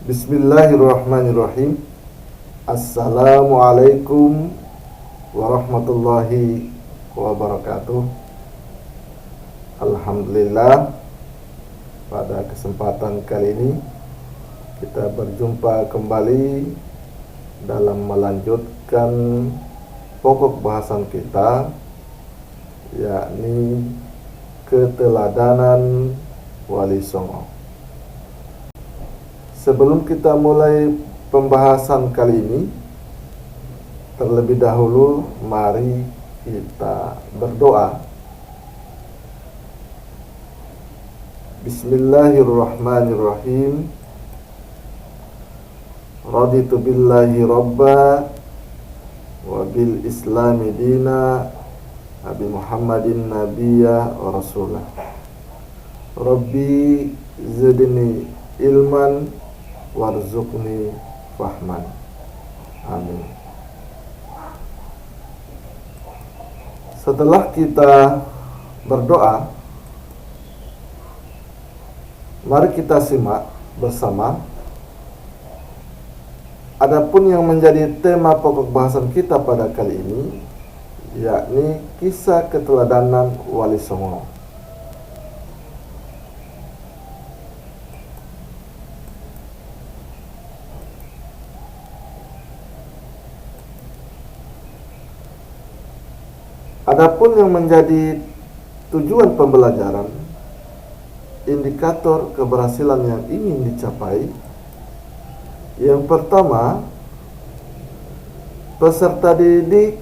Bismillahirrahmanirrahim. Assalamualaikum warahmatullahi wabarakatuh. Alhamdulillah, pada kesempatan kali ini kita berjumpa kembali dalam melanjutkan pokok bahasan kita, yakni keteladanan Wali Songo. Sebelum kita mulai pembahasan kali ini, terlebih dahulu mari kita berdoa. Bismillahirrahmanirrahim. Raditu billahi rabba wa bil islami dina Nabi Muhammadin nabiyya wa rasulah. Rabbi zidni ilman warzuqni fahman. Amin. Setelah kita berdoa, mari kita simak bersama adapun yang menjadi tema pokok bahasan kita pada kali ini, yakni kisah keteladanan Wali Songo. Adapun yang menjadi tujuan pembelajaran, indikator keberhasilan yang ingin dicapai, yang pertama, peserta didik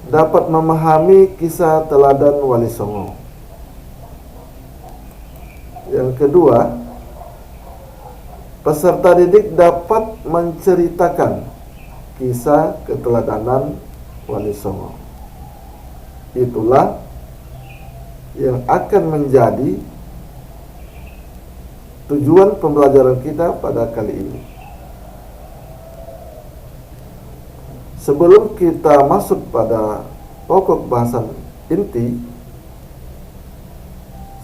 dapat memahami kisah teladan Wali Songo. Yang kedua, peserta didik dapat menceritakan kisah keteladanan Wali Songo. Itulah yang akan menjadi tujuan pembelajaran kita pada kali ini. Sebelum kita masuk pada pokok bahasan inti,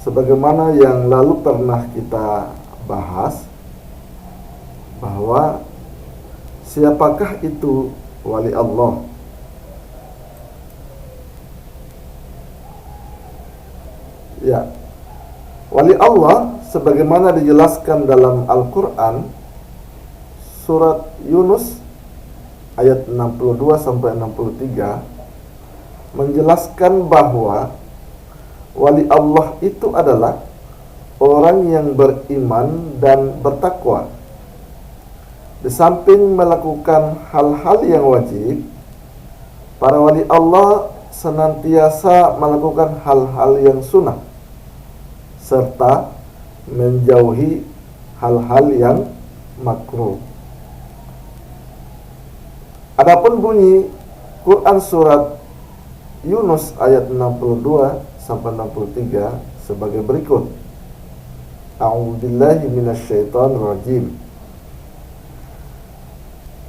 sebagaimana yang lalu pernah kita bahas, bahwa siapakah itu Wali Allah? Ya, Wali Allah sebagaimana dijelaskan dalam Al-Quran surat Yunus ayat 62 sampai 63 menjelaskan bahwa Wali Allah itu adalah orang yang beriman dan bertakwa. Di samping melakukan hal-hal yang wajib, para wali Allah senantiasa melakukan hal-hal yang sunnah serta menjauhi hal-hal yang makruh. Adapun bunyi Quran surat Yunus ayat 62 sampai 63 sebagai berikut. A'udzubillahi minasyaitonir rajim.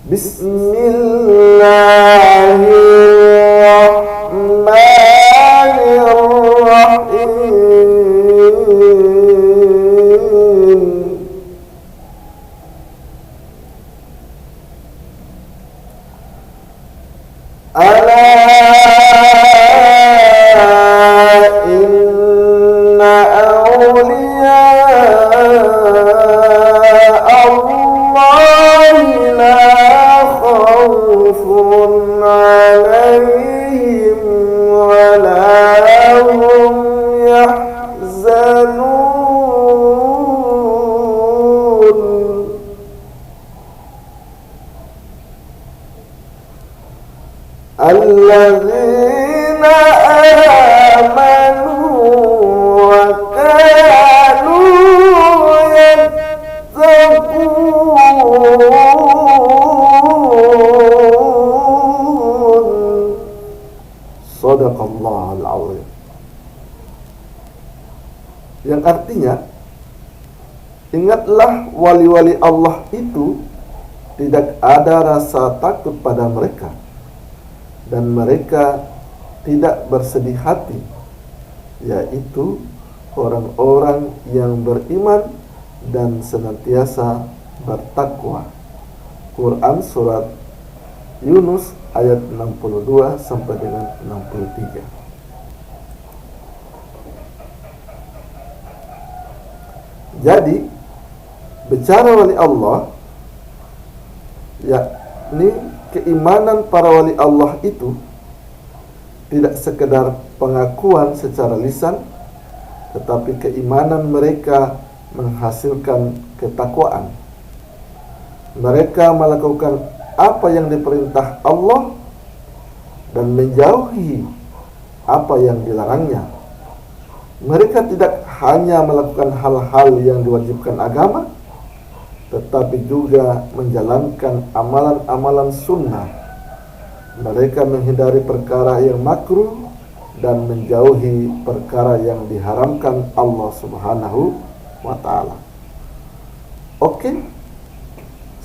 Bismillahirrahmanirrahim. Alladzina amanu wa kanu yattaqun. Shadaqallahul azim. Yang artinya, ingatlah wali-wali Allah itu tidak ada rasa takut pada mereka, dan mereka tidak bersedih hati, yaitu orang-orang yang beriman dan senantiasa bertakwa. Quran surat Yunus ayat 62 sampai dengan 63. Jadi bicara wali Allah, yakni keimanan para wali Allah itu tidak sekedar pengakuan secara lisan, tetapi keimanan mereka menghasilkan ketakwaan. Mereka melakukan apa yang diperintah Allah dan menjauhi apa yang dilarangnya. Mereka tidak hanya melakukan hal-hal yang diwajibkan agama, tetapi juga menjalankan amalan-amalan sunnah. Mereka menghindari perkara yang makruh dan menjauhi perkara yang diharamkan Allah Subhanahu wa ta'ala. Oke,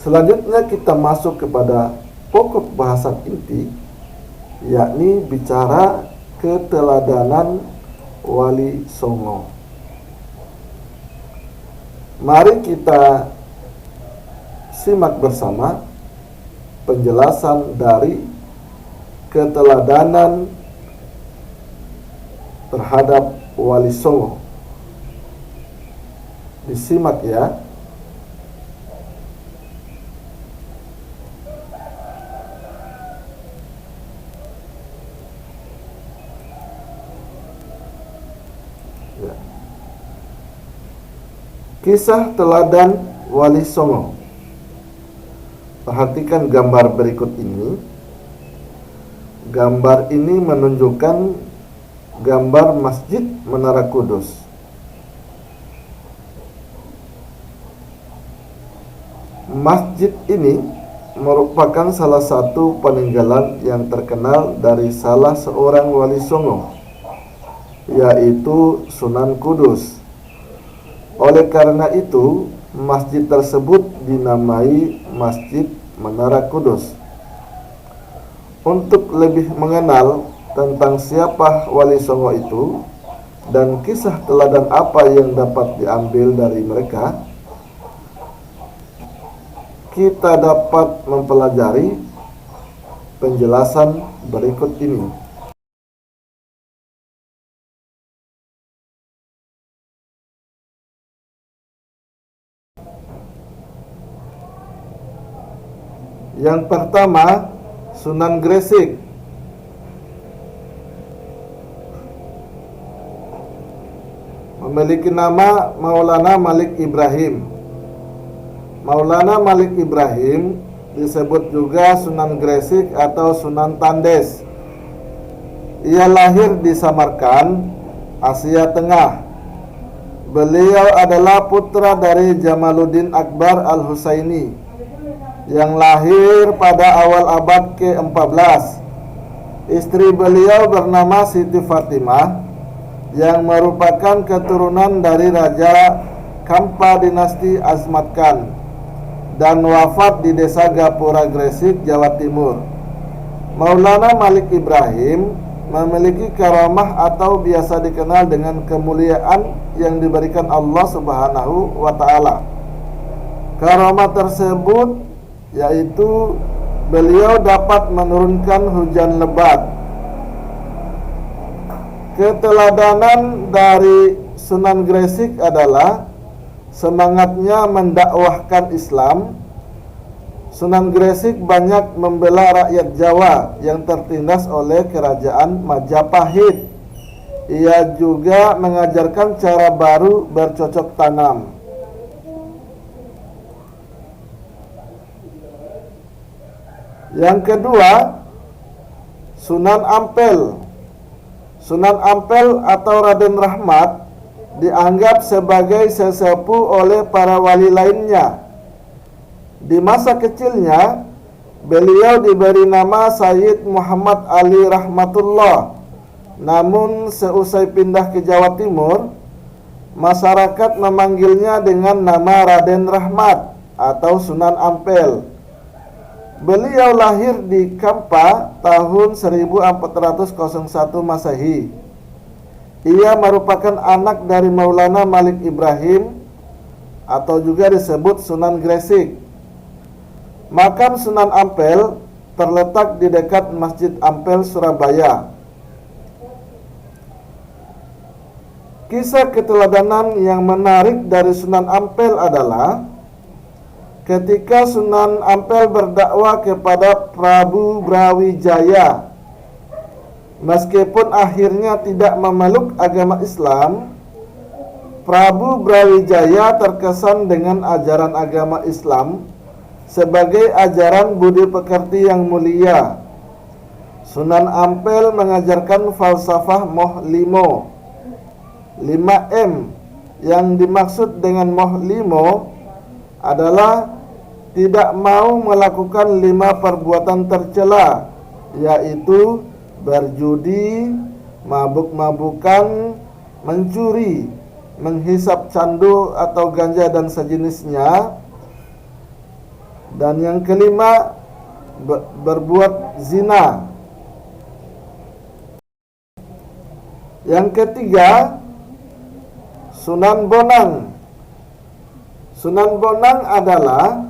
selanjutnya kita masuk kepada pokok bahasan inti, yakni bicara keteladanan Wali Songo. Mari kita simak bersama penjelasan dari keteladanan terhadap Wali Songo. Disimak ya. Kisah teladan Wali Songo. Perhatikan gambar berikut ini. Gambar ini menunjukkan gambar Masjid Menara Kudus. Masjid ini merupakan salah satu peninggalan yang terkenal dari salah seorang Wali Songo, yaitu Sunan Kudus. Oleh karena itu, masjid tersebut dinamai Masjid Menara Kudus. Untuk lebih mengenal tentang siapa Wali Songo itu dan kisah teladan apa yang dapat diambil dari mereka, kita dapat mempelajari penjelasan berikut ini. Yang pertama, Sunan Gresik. Memiliki nama Maulana Malik Ibrahim. Maulana Malik Ibrahim disebut juga Sunan Gresik atau Sunan Tandes. Ia lahir di Samarkand, Asia Tengah. Beliau adalah putra dari Jamaluddin Akbar Al-Husaini yang lahir pada awal abad ke-14. Istri beliau bernama Siti Fatimah yang merupakan keturunan dari Raja Kampa dinasti Azmat Khan dan wafat di desa Gapura Gresik, Jawa Timur. Maulana Malik Ibrahim memiliki karamah atau biasa dikenal dengan kemuliaan yang diberikan Allah Subhanahu wa ta'ala. Karamah tersebut yaitu beliau dapat menurunkan hujan lebat. Keteladanan dari Sunan Gresik adalah semangatnya mendakwahkan Islam. Sunan Gresik banyak membela rakyat Jawa yang tertindas oleh kerajaan Majapahit. Ia juga mengajarkan cara baru bercocok tanam. Yang kedua, Sunan Ampel. Sunan Ampel atau Raden Rahmat dianggap sebagai sesepuh oleh para wali lainnya. Di masa kecilnya, beliau diberi nama Sayyid Muhammad Ali Rahmatullah. Namun seusai pindah ke Jawa Timur, masyarakat memanggilnya dengan nama Raden Rahmat atau Sunan Ampel. Beliau lahir di Kampa tahun 1401 Masehi. Ia merupakan anak dari Maulana Malik Ibrahim atau juga disebut Sunan Gresik. Makam Sunan Ampel terletak di dekat Masjid Ampel, Surabaya. Kisah keteladanan yang menarik dari Sunan Ampel adalah ketika Sunan Ampel berdakwah kepada Prabu Brawijaya. Meskipun akhirnya tidak memeluk agama Islam, Prabu Brawijaya terkesan dengan ajaran agama Islam sebagai ajaran budi pekerti yang mulia. Sunan Ampel mengajarkan falsafah Moh Limo, 5M. Yang dimaksud dengan Moh Limo adalah tidak mau melakukan 5 perbuatan tercela, yaitu berjudi, mabuk-mabukan, mencuri, menghisap candu atau ganja dan sejenisnya. Dan yang kelima, berbuat zina. Yang ketiga, Sunan Bonang. Sunan Bonang adalah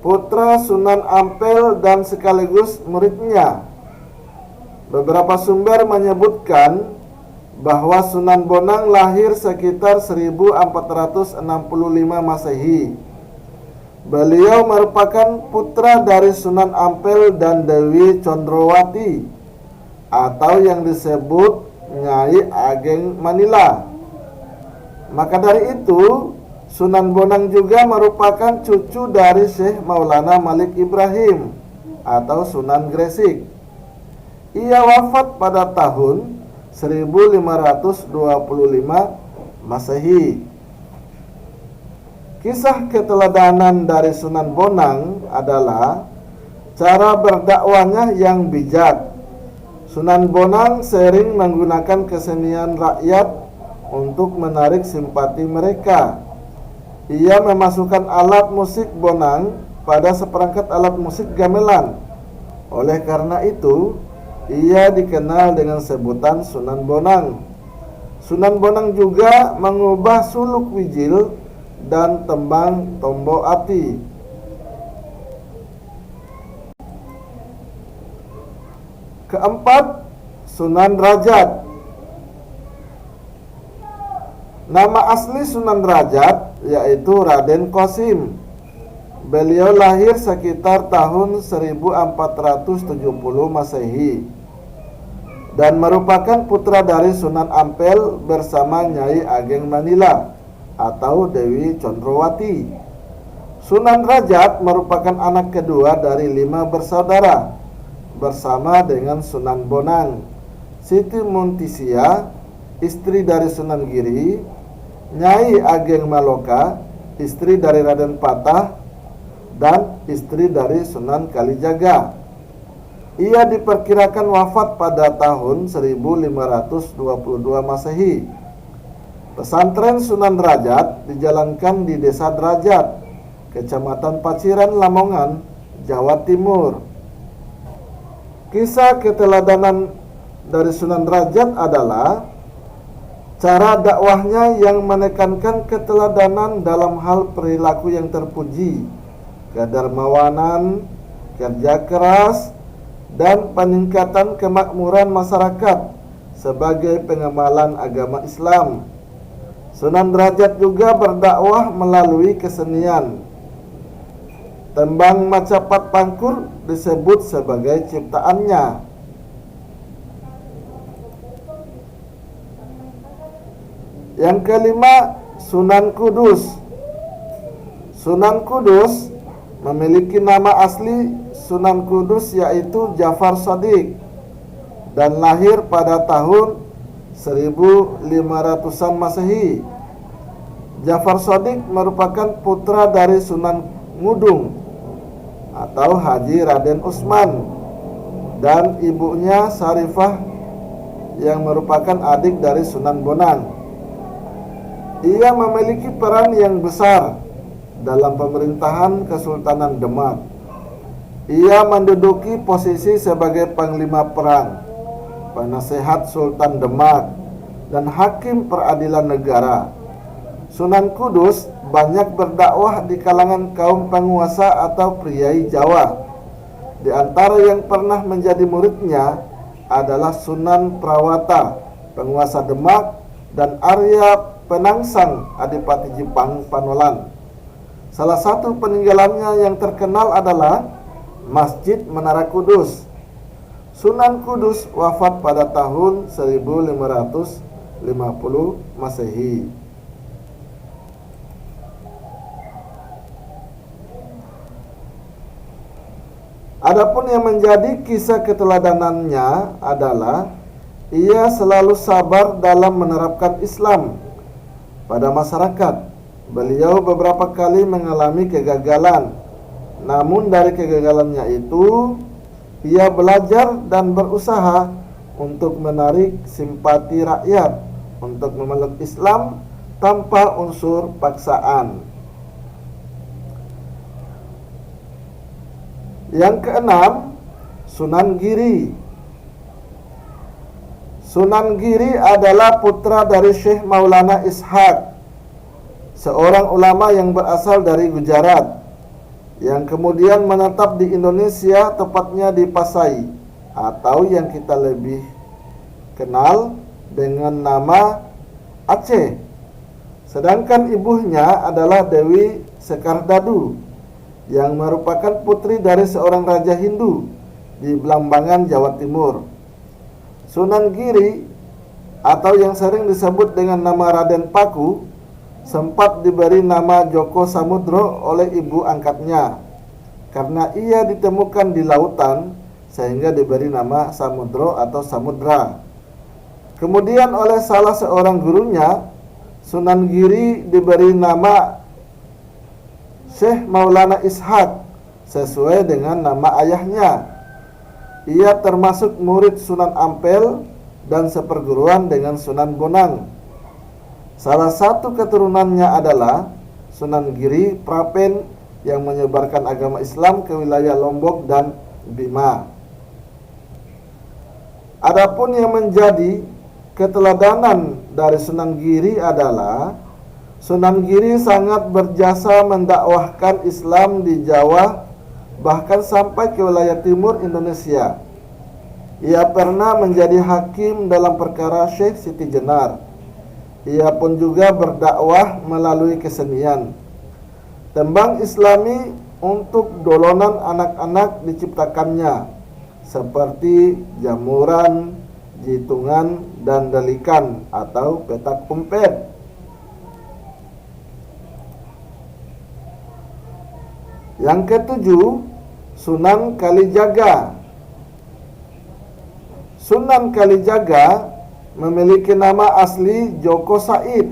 putra Sunan Ampel dan sekaligus muridnya. Beberapa sumber menyebutkan bahwa Sunan Bonang lahir sekitar 1465 Masehi. Beliau merupakan putra dari Sunan Ampel dan Dewi Condrowati, atau yang disebut Nyai Ageng Manila. Maka dari itu, Sunan Bonang juga merupakan cucu dari Syekh Maulana Malik Ibrahim atau Sunan Gresik. Ia wafat pada tahun 1525 Masehi. Kisah keteladanan dari Sunan Bonang adalah cara berdakwahnya yang bijak. Sunan Bonang sering menggunakan kesenian rakyat untuk menarik simpati mereka. Ia memasukkan alat musik Bonang pada seperangkat alat musik gamelan. Oleh karena itu, ia dikenal dengan sebutan Sunan Bonang. Sunan Bonang juga mengubah suluk wijil dan tembang Tombo Ati. Keempat, Sunan Rajat. Nama asli Sunan Rajat yaitu Raden Qasim. Beliau lahir sekitar tahun 1470 Masehi dan merupakan putra dari Sunan Ampel bersama Nyai Ageng Manila atau Dewi Condrowati. Sunan Rajat merupakan anak kedua dari 5 bersaudara bersama dengan Sunan Bonang, Siti Muntisia, istri dari Sunan Giri, Nyai Ageng Maloka, istri dari Raden Patah, dan istri dari Sunan Kalijaga. Ia diperkirakan wafat pada tahun 1522 Masehi. Pesantren Sunan Rajat dijalankan di Desa Derajat, Kecamatan Paciran, Lamongan, Jawa Timur. Kisah keteladanan dari Sunan Rajat adalah cara dakwahnya yang menekankan keteladanan dalam hal perilaku yang terpuji, kedermawanan, kerja keras, dan peningkatan kemakmuran masyarakat sebagai pengamalan agama Islam. Sunan Derajat juga berdakwah melalui kesenian. Tembang Macapat Pangkur disebut sebagai ciptaannya. Yang kelima, Sunan Kudus. Sunan Kudus memiliki nama asli Sunan Kudus yaitu Jafar Shadiq dan lahir pada tahun 1500-an Masehi. Jafar Shadiq merupakan putra dari Sunan Ngudung atau Haji Raden Usman dan ibunya Sarifah yang merupakan adik dari Sunan Bonang. Ia memiliki peran yang besar dalam pemerintahan Kesultanan Demak. Ia menduduki posisi sebagai panglima perang, penasehat Sultan Demak, dan hakim peradilan negara. Sunan Kudus banyak berdakwah di kalangan kaum penguasa atau priai Jawa. Di antara yang pernah menjadi muridnya adalah Sunan Prawata, penguasa Demak, dan Arya Penangsang, Adipati Jepang Panolan. Salah satu peninggalannya yang terkenal adalah Masjid Menara Kudus. Sunan Kudus wafat pada tahun 1550 Masehi. Adapun yang menjadi kisah keteladanannya adalah ia selalu sabar dalam menerapkan Islam pada masyarakat. Beliau beberapa kali mengalami kegagalan, namun dari kegagalannya itu ia belajar dan berusaha untuk menarik simpati rakyat untuk memeluk Islam tanpa unsur paksaan. Yang keenam, Sunan Giri. Sunan Giri adalah putra dari Syekh Maulana Ishaq, seorang ulama yang berasal dari Gujarat, yang kemudian menetap di Indonesia, tepatnya di Pasai, atau yang kita lebih kenal dengan nama Aceh. Sedangkan ibunya adalah Dewi Sekardadu, yang merupakan putri dari seorang raja Hindu di Blambangan, Jawa Timur. Sunan Giri, atau yang sering disebut dengan nama Raden Paku, sempat diberi nama Joko Samudro oleh ibu angkatnya karena ia ditemukan di lautan, sehingga diberi nama Samudro atau Samudra. Kemudian oleh salah seorang gurunya, Sunan Giri diberi nama Syekh Maulana Ishaq sesuai dengan nama ayahnya. Ia termasuk murid Sunan Ampel dan seperguruan dengan Sunan Bonang. Salah satu keturunannya adalah Sunan Giri Prapen yang menyebarkan agama Islam ke wilayah Lombok dan Bima. Adapun yang menjadi keteladanan dari Sunan Giri adalah Sunan Giri sangat berjasa mendakwahkan Islam di Jawa, bahkan sampai ke wilayah timur Indonesia. Ia pernah menjadi hakim dalam perkara Syekh Siti Jenar. Ia pun juga berdakwah melalui kesenian. Tembang Islami untuk dolonan anak-anak diciptakannya, seperti jamuran, jitungan, dan delikan atau petak umpet. Yang ketujuh, Sunan Kalijaga. Sunan Kalijaga memiliki nama asli Joko Said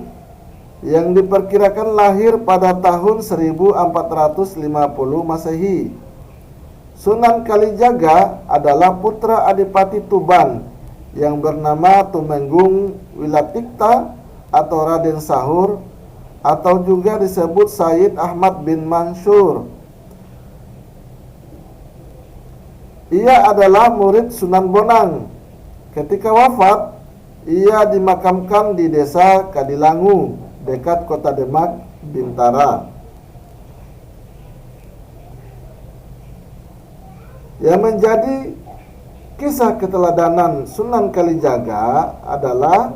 yang diperkirakan lahir pada tahun 1450 Masehi. Sunan Kalijaga adalah putra Adipati Tuban yang bernama Tumenggung Wilatikta atau Raden Sahur, atau juga disebut Said Ahmad bin Mansur. Ia adalah murid Sunan Bonang. Ketika wafat, ia dimakamkan di desa Kadilangu, dekat kota Demak, Bintara. Yang menjadi kisah keteladanan Sunan Kalijaga adalah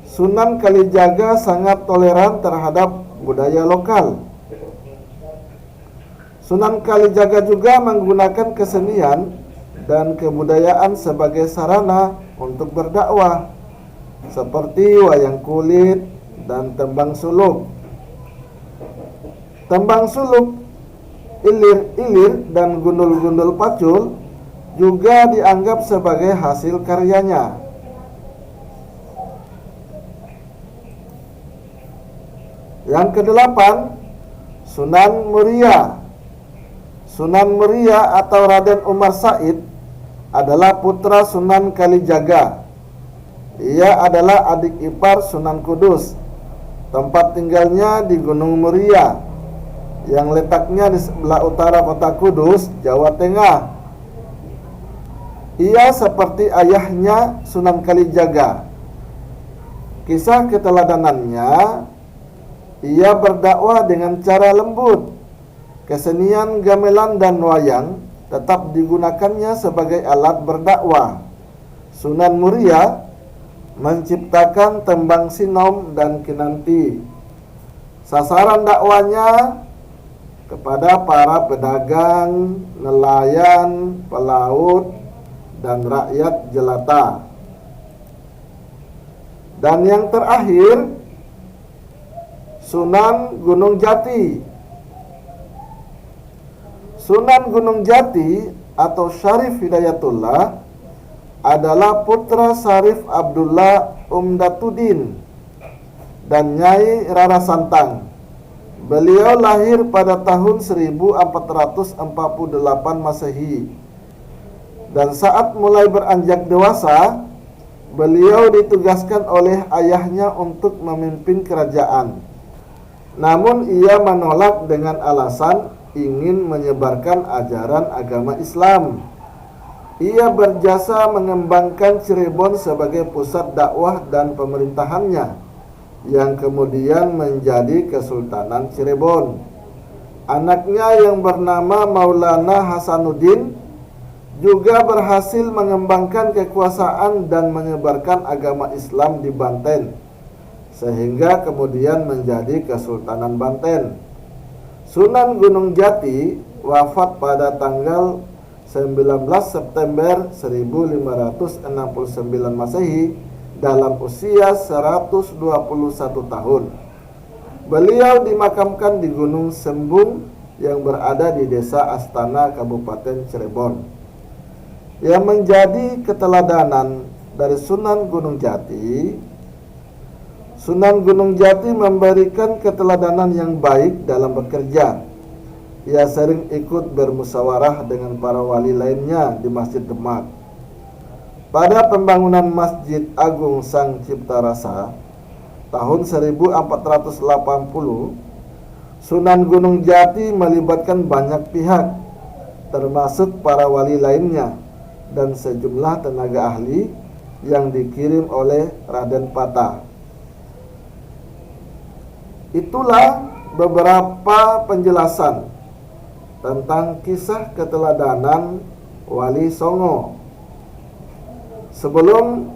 Sunan Kalijaga sangat toleran terhadap budaya lokal. Sunan Kalijaga juga menggunakan kesenian dan kebudayaan sebagai sarana untuk berdakwah, seperti wayang kulit dan tembang suluk. Tembang suluk, ilir-ilir, dan gundul-gundul pacul juga dianggap sebagai hasil karyanya. Yang kedelapan, Sunan Muria. Sunan Muria atau Raden Umar Said adalah putra Sunan Kalijaga. Ia adalah adik ipar Sunan Kudus. Tempat tinggalnya di Gunung Muria yang letaknya di sebelah utara kota Kudus, Jawa Tengah. Ia seperti ayahnya Sunan Kalijaga. Kisah keteladanannya, Ia berdakwah dengan cara lembut. Kesenian gamelan dan wayang tetap digunakannya sebagai alat berdakwah. Sunan Muria menciptakan tembang sinom dan kinanti. Sasaran dakwanya kepada para pedagang, nelayan, pelaut, dan rakyat jelata. Dan yang terakhir, Sunan Gunung Jati. Sunan Gunung Jati atau Syarif Hidayatullah adalah putra Syarif Abdullah Umdatuddin dan Nyai Rara Santang. Beliau lahir pada tahun 1448 Masehi. Dan saat mulai beranjak dewasa, beliau ditugaskan oleh ayahnya untuk memimpin kerajaan. Namun ia menolak dengan alasan ingin menyebarkan ajaran agama Islam. Ia berjasa mengembangkan Cirebon sebagai pusat dakwah dan pemerintahannya, yang kemudian menjadi Kesultanan Cirebon. Anaknya yang bernama Maulana Hasanuddin juga berhasil mengembangkan kekuasaan dan menyebarkan agama Islam di Banten, sehingga kemudian menjadi Kesultanan Banten. Sunan Gunung Jati wafat pada tanggal 19 September 1569 Masehi dalam usia 121 tahun. Beliau dimakamkan di Gunung Sembung yang berada di Desa Astana, Kabupaten Cirebon. Yang menjadi keteladanan dari Sunan Gunung Jati, Sunan Gunung Jati memberikan keteladanan yang baik dalam bekerja. Ia sering ikut bermusyawarah dengan para wali lainnya di Masjid Demak. Pada pembangunan Masjid Agung Sang Cipta Rasa tahun 1480, Sunan Gunung Jati melibatkan banyak pihak, termasuk para wali lainnya dan sejumlah tenaga ahli yang dikirim oleh Raden Patah. Itulah beberapa penjelasan tentang kisah keteladanan Wali Songo. Sebelum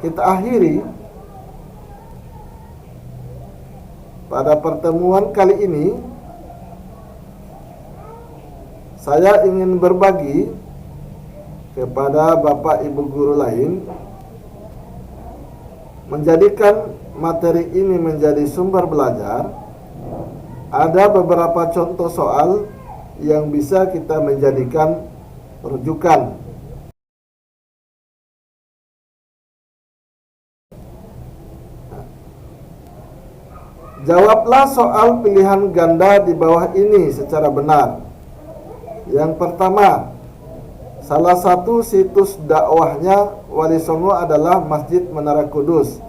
kita akhiri, pada pertemuan kali ini saya ingin berbagi kepada Bapak Ibu guru lain, menjadikan materi ini menjadi sumber belajar. Ada beberapa contoh soal yang bisa kita menjadikan rujukan. Jawablah soal pilihan ganda di bawah ini secara benar. Yang pertama, salah satu situs dakwahnya Wali Songo adalah Masjid Menara Kudus.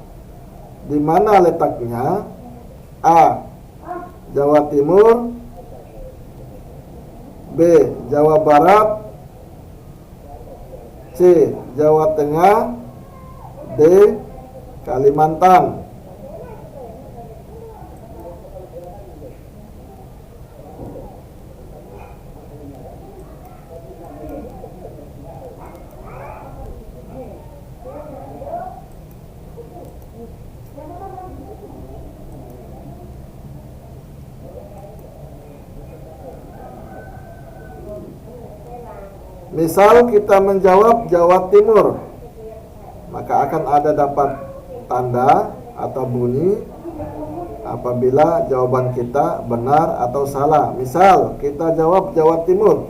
Di mana letaknya? A. Jawa Timur, B. Jawa Barat, C. Jawa Tengah, D. Kalimantan. Misal kita menjawab Jawa Timur, maka akan ada dapat tanda atau bunyi apabila jawaban kita benar atau salah. Misal kita jawab Jawa Timur,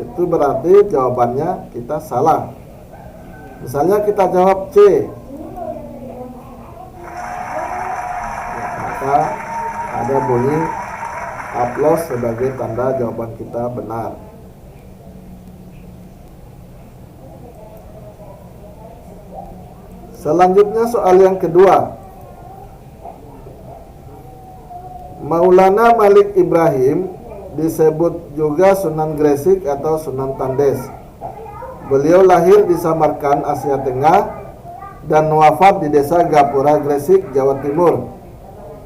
itu berarti jawabannya kita salah. Misalnya kita jawab C, maka ada bunyi aplaus sebagai tanda jawaban kita benar. Selanjutnya soal yang kedua. Maulana Malik Ibrahim disebut juga Sunan Gresik atau Sunan Tandes. Beliau lahir di Samarkand, Asia Tengah dan wafat di desa Gapura, Gresik, Jawa Timur.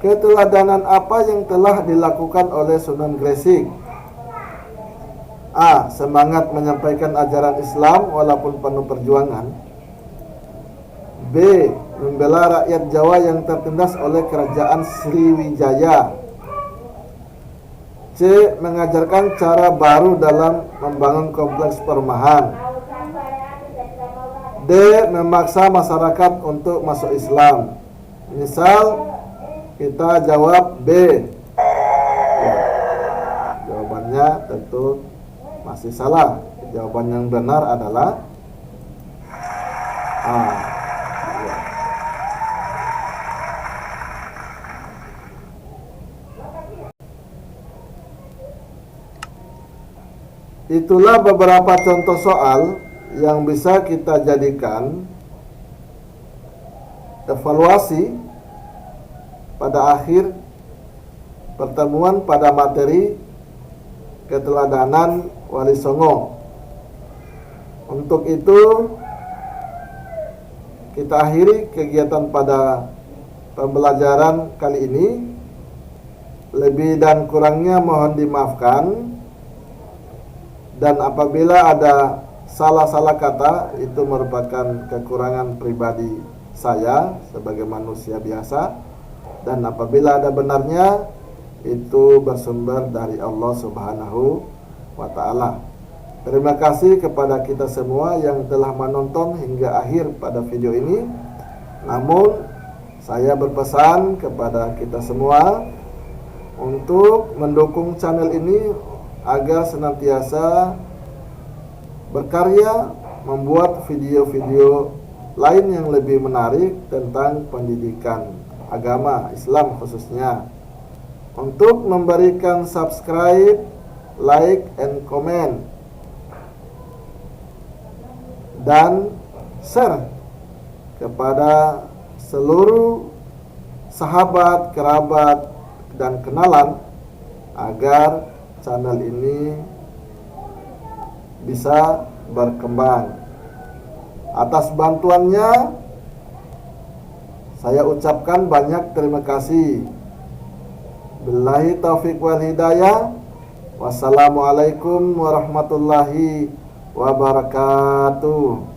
Keteladanan apa yang telah dilakukan oleh Sunan Gresik? A. Semangat menyampaikan ajaran Islam walaupun penuh perjuangan. B. Membela rakyat Jawa yang tertindas oleh kerajaan Sriwijaya. C. Mengajarkan cara baru dalam membangun kompleks perumahan. D. Memaksa masyarakat untuk masuk Islam. Misal kita jawab B. Ya, jawabannya tentu masih salah. Jawaban yang benar adalah A. Ya. Itulah beberapa contoh soal yang bisa kita jadikan evaluasi pada akhir pertemuan pada materi keteladanan Wali Songo. Untuk itu kita akhiri kegiatan pada pembelajaran kali ini. Lebih dan kurangnya mohon dimaafkan, dan apabila ada salah-salah kata itu merupakan kekurangan pribadi saya sebagai manusia biasa, dan apabila ada benarnya itu bersumber dari Allah Subhanahu wa ta'ala. Terima kasih kepada kita semua yang telah menonton hingga akhir pada video ini. Namun saya berpesan kepada kita semua untuk mendukung channel ini agar senantiasa berkarya membuat video-video lain yang lebih menarik tentang pendidikan agama Islam khususnya. Untuk memberikan subscribe, like, and comment, dan share kepada seluruh sahabat, kerabat, dan kenalan agar channel ini bisa berkembang. Atas bantuannya saya ucapkan banyak terima kasih. Billahi taufiq wal hidayah. Wassalamualaikum warahmatullahi wabarakatuh.